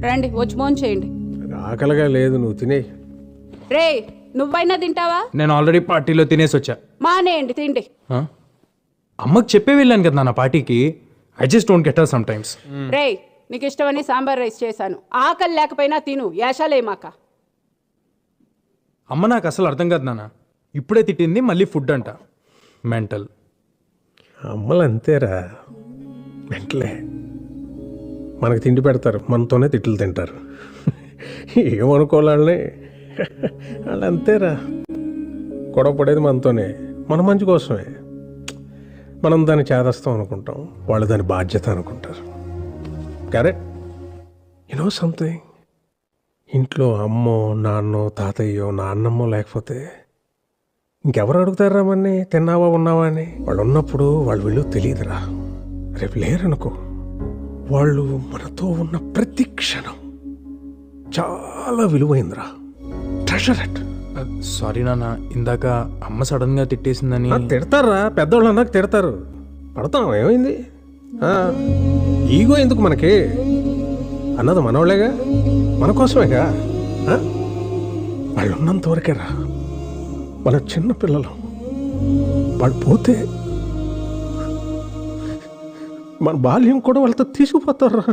రండి వచ్చి మోన్ చేయండి. ఆకలిగా లేదు, నువ్వు తినే. రే నువ్వైనా తింటావా? నేను ఆల్రెడీ పార్టీలో తినేసి వచ్చా. మానేయండి తిండి. ఆ? అమ్మకి చెప్పే వెళ్ళాను కదా నా పార్టీకి. I just don't get her sometimes. రే నీకు ఇష్టమని సాంబార్ రైస్ చేశాను, ఆకలి లేకపోయినా తిను, యాషాలేమాక. అమ్మ నాకు అసలు అర్థం కాదు నాన్న. ఇప్పుడే తిట్టింది, మళ్ళీ ఫుడ్ అంట. మెంటల్. అమ్మలు అంతేరా, వెంటలే మనకు తిండి పెడతారు, మనతోనే తిట్లు తింటారు. ఏమనుకోవాలని వాళ్ళు అంతేరా. గొడవ పడేది మనతోనే, మన మంచి కోసమే. మనం దాన్ని చేదస్తాం అనుకుంటాం, వాళ్ళు దాని బాధ్యత అనుకుంటారు. కరెక్ట్. యూనో సంథింగ్, ఇంట్లో అమ్మో నాన్నో తాతయ్యో నాన్నమ్మో లేకపోతే ఇంకెవరు అడుగుతారా మన్ని తిన్నావా ఉన్నావా అని? వాళ్ళు ఉన్నప్పుడు వాళ్ళు వీళ్ళు తెలియదురా. రేపు లేరనుకో, వాళ్ళు మనతో ఉన్న ప్రతి క్షణం చాలా విలువైందిరా. Treasure it. సారీ నాన్న, ఇందాక అమ్మ సడన్ గా తిట్టేసిందని. తిడతారా, పెద్దవాళ్ళు అన్నాక తిడతారు, పడతాం. ఏమైంది? ఈగో ఎందుకు మనకి? అన్నది మనోళ్ళేగా, మన కోసమేగా. వాళ్ళు ఉన్నంత వరకేరా. వాళ్ళ చిన్న పిల్లలు, వాళ్ళు పోతే మన బాల్యం కూడా వాళ్ళతో తీసుకుపోతారా.